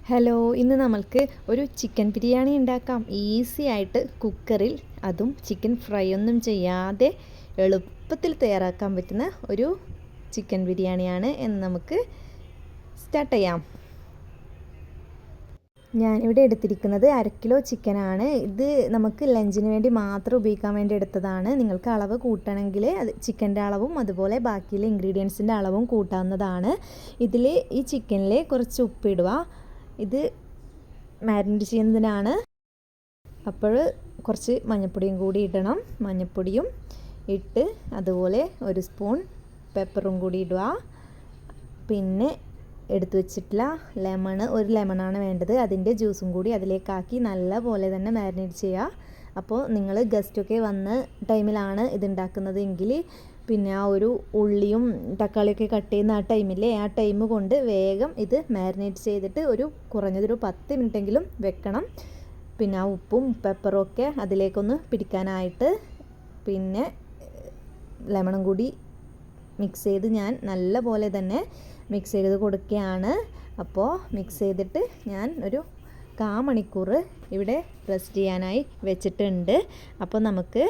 Hello, ഇന്ന് നമ്മൾക്ക് ഒരു ചിക്കൻ ബിരിയാണി ഉണ്ടാക്കാം. ഈസി ആയിട്ട് കുക്കറിൽ, അതും ചിക്കൻ ഫ്രൈ ഒന്നും ചെയ്യാതെ എളുപ്പത്തിൽ തയ്യാറാക്കാൻ പറ്റുന്ന ഒരു ചിക്കൻ ബിരിയാണിയാണ്. എന്ന് നമുക്ക് സ്റ്റാർട്ട് ചെയ്യാം. ഞാനിവിടെ എടുത്തിരിക്കുന്നത് 1/2 കിലോ ചിക്കനാണ്. ഇത് നമുക്ക് ലഞ്ചിന് വേണ്ടി മാത്രം ഉപയോഗിക്കാൻ വേണ്ടി എടുത്തതാണ്. നിങ്ങൾക്ക് അളവ് കൂട്ടണമെങ്കിൽ അത് ചിക്കൻ്റെ അളവും അതുപോലെ ബാക്കിയുള്ള ഇൻഗ്രീഡിയൻസിൻ്റെ അളവും കൂട്ടാവുന്നതാണ്. ഇതിൽ ഈ ചിക്കനിൽ കുറച്ച് ഉപ്പിടുക. ഇത് മാരിനേറ്റ് ചെയ്യുന്നതിനാണ്. അപ്പോൾ കുറച്ച് മഞ്ഞൾപ്പൊടിയും കൂടി ഇടണം. മഞ്ഞൾപ്പൊടിയും ഇട്ട് അതുപോലെ 1 സ്പൂൺ പെപ്പറും കൂടി ഇടുക. പിന്നെ എടുത്തു വെച്ചിട്ടുള്ള ഒരു ലെമണാണ് വേണ്ടത്. അതിൻ്റെ ജ്യൂസും കൂടി അതിലേക്കാക്കി നല്ല പോലെ തന്നെ മാരിനേറ്റ് ചെയ്യുക. അപ്പോൾ നിങ്ങൾ ഗസ്റ്റൊക്കെ വന്ന ടൈമിലാണ് ഇതുണ്ടാക്കുന്നത് എങ്കിൽ പിന്നെ ആ ഒരു ഉള്ളിയും തക്കാളിയൊക്കെ കട്ട് ചെയ്യുന്ന ആ ടൈമില്ലേ, ആ ടൈം കൊണ്ട് വേഗം ഇത് മാരിനേറ്റ് ചെയ്തിട്ട് കുറഞ്ഞതൊരു 10 മിനിറ്റെങ്കിലും വെക്കണം. പിന്നെ ആ ഉപ്പും പെപ്പറും ഒക്കെ അതിലേക്കൊന്ന് പിടിക്കാനായിട്ട്. പിന്നെ ലെമണും കൂടി മിക്സ് ചെയ്ത് ഞാൻ നല്ല പോലെ തന്നെ മിക്സ് ചെയ്ത് കൊടുക്കുകയാണ്. അപ്പോൾ മിക്സ് ചെയ്തിട്ട് ഞാൻ ഒരു 1/4 മണിക്കൂർ ഇവിടെ റെസ്റ്റ് ചെയ്യാനായി വെച്ചിട്ടുണ്ട്. അപ്പോൾ നമുക്ക്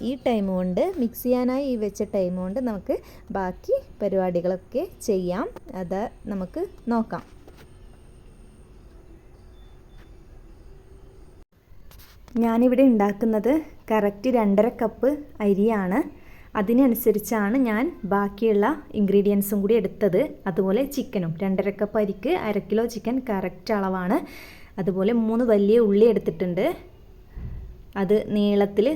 ഈ ടൈം കൊണ്ട് മിക്സ് ചെയ്യാനായി ഈ വെച്ച ടൈം കൊണ്ട് നമുക്ക് ബാക്കി പരിപാടികളൊക്കെ ചെയ്യാം. അത് നമുക്ക് നോക്കാം. ഞാനിവിടെ ഉണ്ടാക്കുന്നത് കറക്റ്റ് 2.5 കപ്പ് അരിയാണ്. അതിനനുസരിച്ചാണ് ഞാൻ ബാക്കിയുള്ള ഇൻഗ്രീഡിയൻസും കൂടി എടുത്തത്. അതുപോലെ ചിക്കനും 2.5 കപ്പ് അരിക്ക് 1/2 കിലോ ചിക്കൻ കറക്റ്റ് അളവാണ്. അതുപോലെ 3 വലിയ ഉള്ളി എടുത്തിട്ടുണ്ട്. അത് നീളത്തിൽ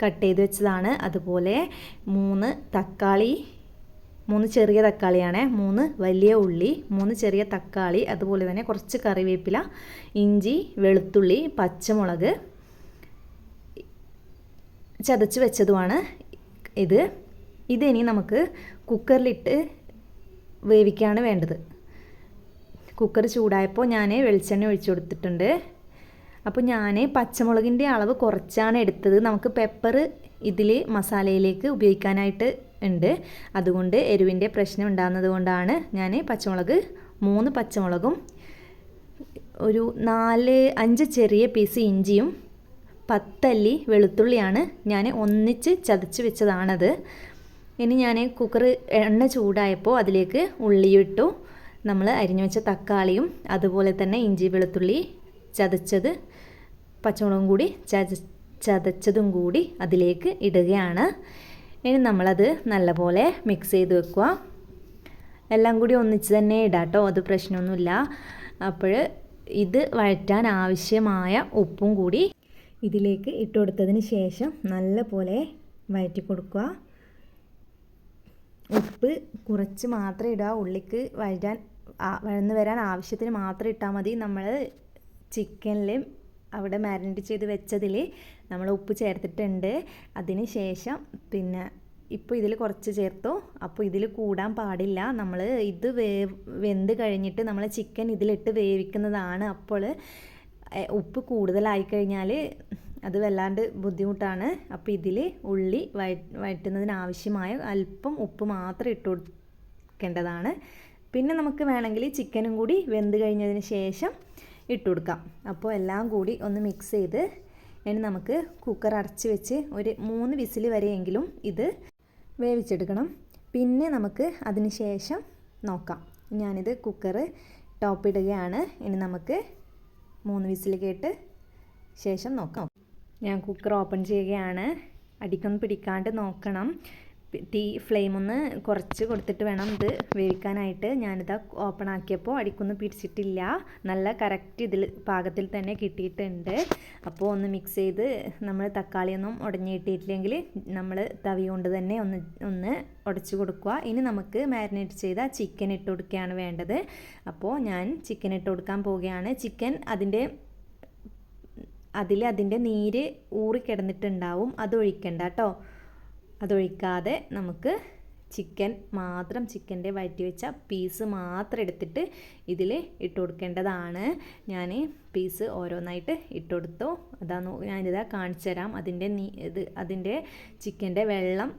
കട്ട് ചെയ്ത് വെച്ചതാണ്. അതുപോലെ 3 തക്കാളി, 3 ചെറിയ തക്കാളിയാണ്, 3 വലിയ ഉള്ളി, 3 ചെറിയ തക്കാളി, അതുപോലെ തന്നെ കുറച്ച് കറിവേപ്പില, ഇഞ്ചി, വെളുത്തുള്ളി, പച്ചമുളക് ചതച്ച് വെച്ചതുമാണ് ഇതിനി നമുക്ക് കുക്കറിലിട്ട് വേവിക്കുകയാണ് വേണ്ടത്. കുക്കർ ചൂടായപ്പോൾ ഞാൻ വെളിച്ചെണ്ണ ഒഴിച്ചു കൊടുത്തിട്ടുണ്ട്. അപ്പോൾ ഞാൻ പച്ചമുളകിൻ്റെ അളവ് കുറച്ചാണ് എടുത്തത്. നമുക്ക് പെപ്പർ ഇതിൽ മസാലയിലേക്ക് ഉപയോഗിക്കാനായിട്ട് ഉണ്ട്. അതുകൊണ്ട് എരിവിൻ്റെ പ്രശ്നം ഉണ്ടാകുന്നത് കൊണ്ടാണ് ഞാൻ 3 പച്ചമുളകും ഒരു 4-5 ചെറിയ പീസ് ഇഞ്ചിയും 10 അല്ലി വെളുത്തുള്ളിയാണ് ഞാൻ ഒന്നിച്ച് ചതച്ച് വെച്ചതാണത്. ഇനി ഞാൻ കുക്കർ എണ്ണ ചൂടായപ്പോൾ അതിലേക്ക് ഉള്ളിയും ഇട്ടു. നമ്മൾ അരിഞ്ഞു വെച്ച തക്കാളിയും അതുപോലെ തന്നെ ഇഞ്ചി വെളുത്തുള്ളി ചതച്ചത്, പച്ചമുളകും കൂടി ചതച്ചതും കൂടി അതിലേക്ക് ഇടുകയാണ്. ഇനി നമ്മളത് നല്ലപോലെ മിക്സ് ചെയ്ത് വെക്കുക. എല്ലാം കൂടി ഒന്നിച്ച് തന്നെ ഇടാം കേട്ടോ, അത് പ്രശ്നമൊന്നുമില്ല. അപ്പോൾ ഇത് വഴറ്റാൻ ആവശ്യമായ ഉപ്പും കൂടി ഇതിലേക്ക് ഇട്ട് കൊടുത്തതിന് ശേഷം നല്ലപോലെ വഴറ്റി കൊടുക്കുക. ഉപ്പ് കുറച്ച് മാത്രം ഇടുക. ഉള്ളിക്ക് വഴന്ന് വരാൻ ആവശ്യത്തിന് മാത്രം ഇട്ടാൽ മതി. നമ്മൾ ചിക്കനിൽ അവിടെ മാരിനേറ്റ് ചെയ്ത് വെച്ചതിൽ നമ്മൾ ഉപ്പ് ചേർത്തിട്ടുണ്ട്. അതിന് ശേഷം പിന്നെ ഇപ്പോൾ ഇതിൽ കുറച്ച് ചേർത്തു. അപ്പോൾ ഇതിൽ കൂടാൻ പാടില്ല. നമ്മൾ ഇത് വെന്ത് കഴിഞ്ഞിട്ട് നമ്മൾ ചിക്കൻ ഇതിലിട്ട് വേവിക്കുന്നതാണ്. അപ്പോൾ ഉപ്പ് കൂടുതലായി കഴിഞ്ഞാൽ അത് വല്ലാണ്ട് ബുദ്ധിമുട്ടാണ്. അപ്പോൾ ഇതിൽ ഉള്ളി വഴറ്റുന്നതിന് ആവശ്യമായ അല്പം ഉപ്പ് മാത്രം ഇട്ട് കൊടുക്കേണ്ടതാണ്. പിന്നെ നമുക്ക് വേണമെങ്കിൽ ചിക്കനും കൂടി വെന്ത് കഴിഞ്ഞതിന് ശേഷം ഇട്ട് കൊടുക്കാം. അപ്പോൾ എല്ലാം കൂടി ഒന്ന് മിക്സ് ചെയ്ത് ഇനി നമുക്ക് കുക്കർ അടച്ച് വെച്ച് ഒരു 3 വിസിൽ വരെയെങ്കിലും ഇത് വേവിച്ചെടുക്കണം. പിന്നെ നമുക്ക് അതിന് ശേഷം നോക്കാം. ഞാനിത് കുക്കർ ടോപ്പ് ഇടുകയാണ്. ഇനി നമുക്ക് 3 വിസിൽ കേട്ട് ശേഷം നോക്കാം. ഞാൻ കുക്കർ ഓപ്പൺ ചെയ്യുകയാണ്. അടിക്കൊന്നും പിടിക്കാണ്ട് നോക്കണം. തീ ഫ്ലെയിം ഒന്ന് കുറച്ച് കൊടുത്തിട്ട് വേണം ഇത് വേവിക്കാനായിട്ട്. ഞാനിത് ഓപ്പൺ ആക്കിയപ്പോൾ അടിക്കൊന്നും പിടിച്ചിട്ടില്ല. നല്ല കറക്റ്റ് ഇതിൽ പാകത്തിൽ തന്നെ കിട്ടിയിട്ടുണ്ട്. അപ്പോൾ ഒന്ന് മിക്സ് ചെയ്ത് നമ്മൾ തക്കാളിയൊന്നും ഉടഞ്ഞ് കിട്ടിയിട്ടില്ലെങ്കിൽ നമ്മൾ തവി കൊണ്ട് തന്നെ ഒന്ന് ഉടച്ച് കൊടുക്കുക. ഇനി നമുക്ക് മാരിനേറ്റ് ചെയ്ത ചിക്കൻ ഇട്ട് കൊടുക്കുകയാണ് വേണ്ടത്. അപ്പോൾ ഞാൻ ചിക്കൻ ഇട്ട് കൊടുക്കാൻ പോവുകയാണ്. ചിക്കൻ അതിൻ്റെ നീര് ഊറിക്കിടന്നിട്ടുണ്ടാവും. അതൊഴിക്കണ്ട കേട്ടോ. അതൊഴിക്കാതെ നമുക്ക് ചിക്കൻ്റെ വഴറ്റി വെച്ച പീസ് മാത്രം എടുത്തിട്ട് ഇതിൽ ഇട്ട് കൊടുക്കേണ്ടതാണ്. ഞാൻ പീസ് ഓരോന്നായിട്ട് ഇട്ട് കൊടുത്തു. ഞാനിതാ കാണിച്ചു തരാം. അതിൻ്റെ ചിക്കൻ്റെ വെള്ളം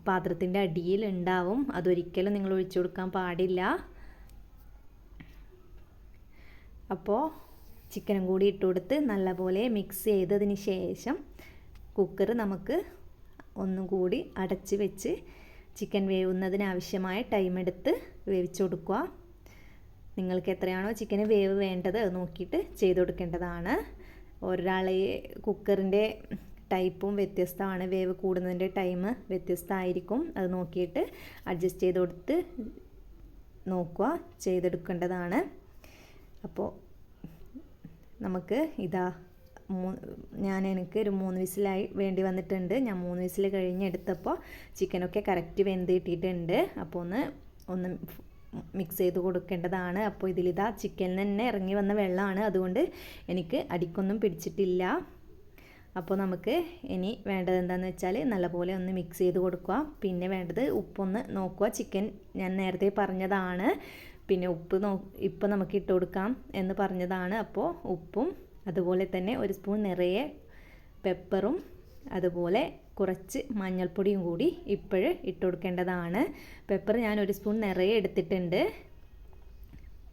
പാത്രത്തിൻ്റെ അടിയിൽ ഉണ്ടാവും. അതൊരിക്കലും നിങ്ങൾ ഒഴിച്ചു കൊടുക്കാൻ പാടില്ല. അപ്പോൾ ചിക്കനും കൂടി ഇട്ട് കൊടുത്ത് നല്ലപോലെ മിക്സ് ചെയ്തതിന് ശേഷം കുക്കർ നമുക്ക് ഒന്നും കൂടി അടച്ച് വെച്ച് ചിക്കൻ വേവുന്നതിനാവശ്യമായ ടൈം എടുത്ത് വേവിച്ച് കൊടുക്കുക. നിങ്ങൾക്ക് എത്രയാണോ ചിക്കന് വേവ് വേണ്ടത് അത് നോക്കിയിട്ട് ചെയ്ത് കൊടുക്കേണ്ടതാണ്. ഒരാളെ കുക്കറിൻ്റെ ടൈപ്പും വ്യത്യസ്തമാണ്, വേവ് കൂടുന്നതിൻ്റെ ടൈം വ്യത്യസ്തമായിരിക്കും. അത് നോക്കിയിട്ട് അഡ്ജസ്റ്റ് ചെയ്ത് കൊടുത്ത് നോക്കുക, ചെയ്തെടുക്കേണ്ടതാണ്. അപ്പോൾ നമുക്ക് ഇതാ എനിക്ക് ഒരു 3 വിസിലായി വേണ്ടി വന്നിട്ടുണ്ട്. ഞാൻ 3 വിസിൽ കഴിഞ്ഞ് എടുത്തപ്പോൾ ചിക്കനൊക്കെ കറക്റ്റ് വെന്ത് കിട്ടിയിട്ടുണ്ട്. അപ്പോൾ ഒന്ന് മിക്സ് ചെയ്ത് കൊടുക്കേണ്ടതാണ്. അപ്പോൾ ഇതിലിതാ ചിക്കനിൽ തന്നെ ഇറങ്ങി വന്ന വെള്ളമാണ്, അതുകൊണ്ട് എനിക്ക് അടിക്കൊന്നും പിടിച്ചിട്ടില്ല. അപ്പോൾ നമുക്ക് ഇനി വേണ്ടത് എന്താണെന്ന് വെച്ചാൽ നല്ലപോലെ ഒന്ന് മിക്സ് ചെയ്ത് കൊടുക്കുക. പിന്നെ വേണ്ടത് ഉപ്പൊന്ന് നോക്കുക. ചിക്കൻ ഞാൻ നേരത്തെ പറഞ്ഞതാണ്, പിന്നെ ഉപ്പ് ഇപ്പം നമുക്ക് ഇട്ട് കൊടുക്കാം എന്ന് പറഞ്ഞതാണ്. അപ്പോൾ ഉപ്പും അതുപോലെ തന്നെ 1 സ്പൂൺ നിറയെ പെപ്പറും അതുപോലെ കുറച്ച് മഞ്ഞൾപ്പൊടിയും കൂടി ഇപ്പോഴ് ഇട്ട് കൊടുക്കേണ്ടതാണ്. പെപ്പർ ഞാൻ 1 സ്പൂൺ നിറയെ എടുത്തിട്ടുണ്ട്.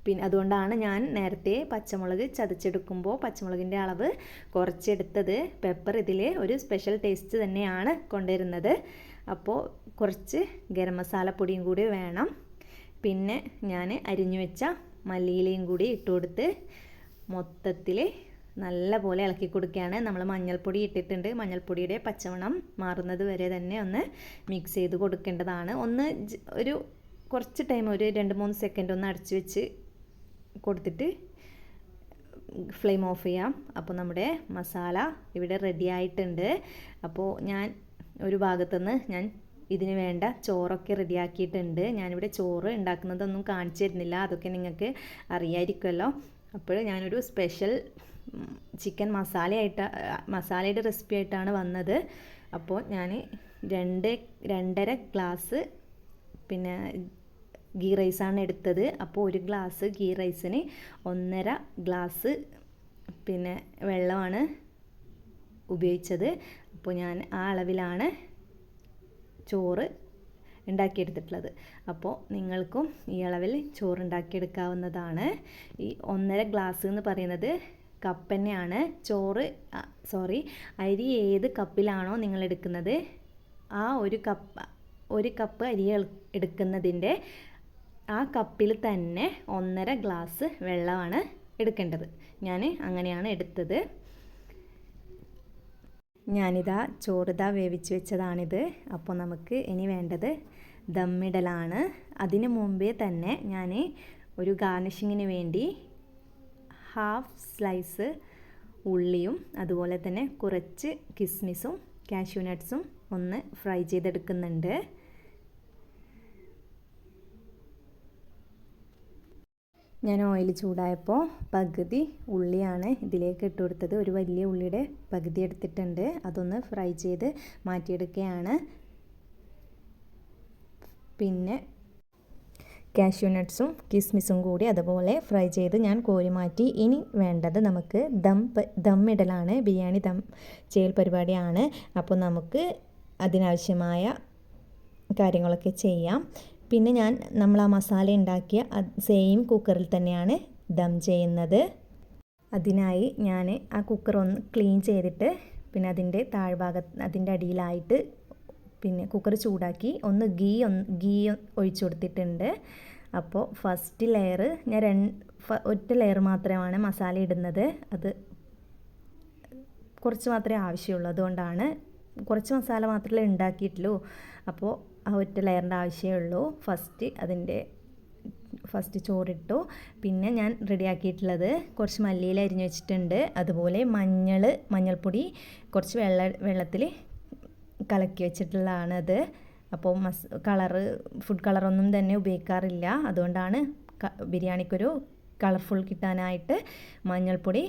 പിന്നെ അതുകൊണ്ടാണ് ഞാൻ നേരത്തെ പച്ചമുളക് ചതച്ചെടുക്കുമ്പോൾ പച്ചമുളകിൻ്റെ അളവ് കുറച്ചെടുത്തത്. പെപ്പർ ഇതിൽ ഒരു സ്പെഷ്യൽ ടേസ്റ്റ് തന്നെയാണ് കൊണ്ടുവരുന്നത്. അപ്പോൾ കുറച്ച് ഗരം മസാലപ്പൊടിയും കൂടി വേണം. പിന്നെ ഞാൻ അരിഞ്ഞു വെച്ച മല്ലിയിലയും കൂടി ഇട്ട് കൊടുത്ത് മൊത്തത്തിൽ നല്ല പോലെ ഇളക്കി കൊടുക്കുകയാണ്. നമ്മൾ മഞ്ഞൾപ്പൊടി ഇട്ടിട്ടുണ്ട്. മഞ്ഞൾപ്പൊടിയുടെ പച്ചമണം മാറുന്നത് വരെ തന്നെ ഒന്ന് മിക്സ് ചെയ്ത് കൊടുക്കേണ്ടതാണ്. ഒരു കുറച്ച് ടൈം, ഒരു 2-3 സെക്കൻഡ് ഒന്ന് അടച്ചു വെച്ച് കൊടുത്തിട്ട് ഫ്ലെയിം ഓഫ് ചെയ്യാം. അപ്പോൾ നമ്മുടെ മസാല ഇവിടെ റെഡി ആയിട്ടുണ്ട്. അപ്പോൾ ഞാൻ ഒരു ഭാഗത്തുനിന്ന് ഞാൻ ഇതിന് വേണ്ട ചോറൊക്കെ റെഡിയാക്കിയിട്ടുണ്ട്. ഞാനിവിടെ ചോറ് ഉണ്ടാക്കുന്നതൊന്നും കാണിച്ചു തരുന്നില്ല, അതൊക്കെ നിങ്ങൾക്ക് അറിയാമായിരിക്കുമല്ലോ. അപ്പോൾ ഞാനൊരു സ്പെഷ്യൽ ചിക്കൻ മസാലയുടെ റെസിപ്പി ആയിട്ടാണ് വന്നത്. അപ്പോൾ ഞാൻ 2.5 ഗ്ലാസ് പിന്നെ ഗീ റൈസാണ് എടുത്തത്. അപ്പോൾ 1 ഗ്ലാസ് ഗീ റൈസിന് 1.5 ഗ്ലാസ് പിന്നെ വെള്ളമാണ് ഉപയോഗിച്ചത്. അപ്പോൾ ഞാൻ ആ അളവിലാണ് ചോറ് ഉണ്ടാക്കിയെടുത്തിട്ടുള്ളത്. അപ്പോൾ നിങ്ങൾക്കും ഈ അളവിൽ ചോറ് ഉണ്ടാക്കിയെടുക്കാവുന്നതാണ്. ഈ 1.5 ഗ്ലാസ് എന്ന് പറയുന്നത് കപ്പ് തന്നെയാണ്. അരി ഏത് കപ്പിലാണോ നിങ്ങൾ എടുക്കുന്നത് ആ ഒരു കപ്പ് അരി എടുക്കുന്നതിൻ്റെ ആ കപ്പിൽ തന്നെ 1.5 ഗ്ലാസ് വെള്ളമാണ് എടുക്കേണ്ടത്. ഞാൻ അങ്ങനെയാണ് എടുത്തത്. ഞാനിതാ ചോറിതാ വേവിച്ച് വെച്ചതാണിത്. അപ്പോൾ നമുക്ക് ഇനി വേണ്ടത് ദമ്മിടലാണ്. അതിന് മുമ്പേ തന്നെ ഞാൻ ഒരു ഗാർണിഷിങ്ങിന് വേണ്ടി 1/2 സ്ലൈസ് ഉള്ളിയും അതുപോലെ തന്നെ കുറച്ച് കിസ്മിസും കാഷ്യൂ നട്ട്സും ഒന്ന് ഫ്രൈ ചെയ്തെടുക്കുന്നുണ്ട്. ഞാൻ ഓയിൽ ചൂടായപ്പോൾ പകുതി ഉള്ളിയാണ് ഇതിലേക്ക് ഇട്ട് കൊടുത്തത്. ഒരു വലിയ ഉള്ളിയുടെ പകുതി എടുത്തിട്ടുണ്ട്. അതൊന്ന് ഫ്രൈ ചെയ്ത് മാറ്റിയെടുക്കുകയാണ്. പിന്നെ കാഷ്യൂ നട്ട്സും കിസ്മിസും കൂടി അതുപോലെ ഫ്രൈ ചെയ്ത് ഞാൻ കോരി മാറ്റി. ഇനി വേണ്ടത് നമുക്ക് ദമ്മിടലാണ്. ബിരിയാണി ദം ചെയ്യൽ പരിപാടിയാണ്. അപ്പോൾ നമുക്ക് അതിനാവശ്യമായ കാര്യങ്ങളൊക്കെ ചെയ്യാം. പിന്നെ നമ്മൾ ആ മസാല ഉണ്ടാക്കിയ സെയിം കുക്കറിൽ തന്നെയാണ് ദം ചെയ്യുന്നത്. അതിനായി ഞാൻ ആ കുക്കർ ഒന്ന് ക്ലീൻ ചെയ്തിട്ട് പിന്നെ അതിൻ്റെ അടിയിലായിട്ട് പിന്നെ കുക്കർ ചൂടാക്കി ഗീ ഒഴിച്ചു കൊടുത്തിട്ടുണ്ട്. അപ്പോൾ ഫസ്റ്റ് ലെയർ ഞാൻ ഒറ്റ ലെയർ മാത്രമാണ് മസാല ഇടുന്നത്. അത് കുറച്ച് മാത്രമേ ആവശ്യമുള്ളൂ, അതുകൊണ്ടാണ് കുറച്ച് മസാല മാത്രമേ ഉണ്ടാക്കിയിട്ടുള്ളൂ. അപ്പോൾ ആ ഒറ്റ ലെയറിൻ്റെ ആവശ്യമേ ഉള്ളൂ. ഫസ്റ്റ് ചോറിട്ടു. പിന്നെ ഞാൻ റെഡിയാക്കിയിട്ടുള്ളത് കുറച്ച് മല്ലിയില അരിഞ്ഞ് വെച്ചിട്ടുണ്ട്. അതുപോലെ മഞ്ഞൾപ്പൊടി കുറച്ച് വെള്ളത്തിൽ കലക്കി വെച്ചിട്ടുള്ളതാണത്. അപ്പോൾ ഫുഡ് കളറൊന്നും തന്നെ ഉപയോഗിക്കാറില്ല. അതുകൊണ്ടാണ് ബിരിയാണിക്കൊരു കളർഫുൾ കിട്ടാനായിട്ട് മഞ്ഞൾപ്പൊടി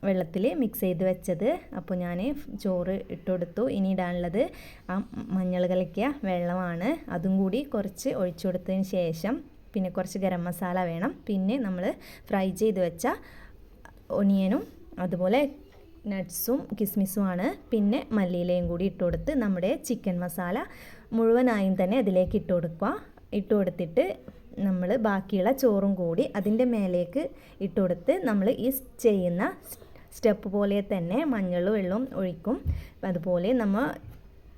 വെള്ളത്തിൽ മിക്സ് ചെയ്ത് വെച്ചത്. അപ്പോൾ ഞാൻ ചോറ് ഇട്ട് കൊടുത്തു. ഇനി ഇടാനുള്ളത് ആ മഞ്ഞൾ കലക്കിയ വെള്ളമാണ്. അതും കൂടി കുറച്ച് ഒഴിച്ചു കൊടുത്തതിന് ശേഷം പിന്നെ കുറച്ച് ഗരം മസാല വേണം. പിന്നെ നമ്മൾ ഫ്രൈ ചെയ്ത് വെച്ച ഒനിയനും അതുപോലെ നട്ട്സും കിസ്മിസുമാണ്. പിന്നെ മല്ലിയിലയും കൂടി ഇട്ട് കൊടുത്ത് നമ്മുടെ ചിക്കൻ മസാല മുഴുവനായും തന്നെ അതിലേക്ക് ഇട്ട് കൊടുത്തിട്ട് നമ്മൾ ബാക്കിയുള്ള ചോറും കൂടി അതിൻ്റെ മേലേക്ക് ഇട്ട് കൊടുത്ത് നമ്മൾ ഈ ചെയ്യുന്ന സ്റ്റെപ്പ് പോലെ തന്നെ മഞ്ഞളും വെള്ളവും ഒഴിക്കും. അതുപോലെ നമ്മൾ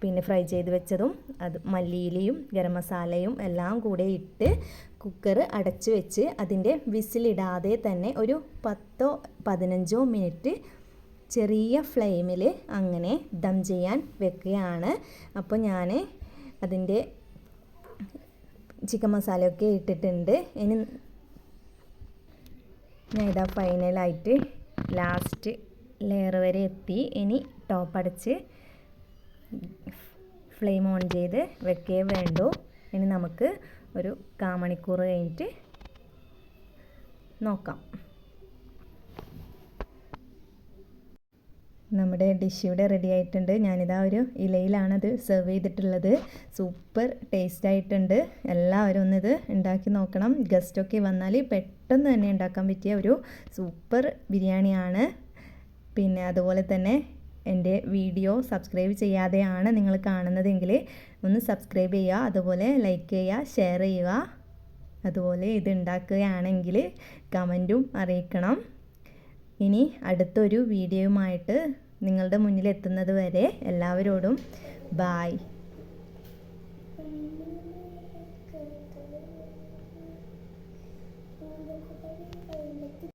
പിന്നെ ഫ്രൈ ചെയ്ത് വെച്ചതും അത് മല്ലിയിലയും ഗരം മസാലയും എല്ലാം കൂടെ ഇട്ട് കുക്കർ അടച്ച് വെച്ച് അതിൻ്റെ വിസിലിടാതെ തന്നെ ഒരു 10-15 മിനിറ്റ് ചെറിയ ഫ്ലെയിമിൽ അങ്ങനെ ദം ചെയ്യാൻ വെക്കുകയാണ്. അപ്പോൾ ഞാൻ അതിൻ്റെ ചിക്കൻ മസാലയൊക്കെ ഇട്ടിട്ടുണ്ട്. ഇനി ഞാൻ ഇതാ ഫൈനലായിട്ട് ലാസ്റ്റ് ലെയർ വരെ എത്തി. ഇനി ടോപ്പ് അടച്ച് ഫ്ലെയിം ഓൺ ചെയ്ത് വെക്കേ വേണ്ടൂ. ഇനി നമുക്ക് ഒരു 1/4 മണിക്കൂർ കഴിഞ്ഞിട്ട് നോക്കാം. നമ്മുടെ ഡിഷ് ഇവിടെ റെഡി ആയിട്ടുണ്ട്. ഞാനിതാ ഒരു ഇലയിലാണത് സെർവ് ചെയ്തിട്ടുള്ളത്. സൂപ്പർ ടേസ്റ്റ് ആയിട്ടുണ്ട്. എല്ലാവരും ഒന്നിത് ഉണ്ടാക്കി നോക്കണം. ഗസ്റ്റൊക്കെ വന്നാൽ പെട്ടെന്ന് തന്നെ ഉണ്ടാക്കാൻ പറ്റിയ ഒരു സൂപ്പർ ബിരിയാണിയാണ്. പിന്നെ അതുപോലെ തന്നെ എൻ്റെ വീഡിയോ സബ്സ്ക്രൈബ് ചെയ്യാതെയാണ് നിങ്ങൾ കാണുന്നതെങ്കിൽ ഒന്ന് സബ്സ്ക്രൈബ് ചെയ്യുക, അതുപോലെ ലൈക്ക് ചെയ്യുക, ഷെയർ ചെയ്യുക. അതുപോലെ ഇത് ഉണ്ടാക്കുകയാണെങ്കിൽ കമൻറ്റും അറിയിക്കണം. ഇനി അടുത്തൊരു വീഡിയോയുമായിട്ട് നിങ്ങളുടെ മുന്നിൽ എത്തുന്നത് വരെ എല്ലാവരോടും ബായ്.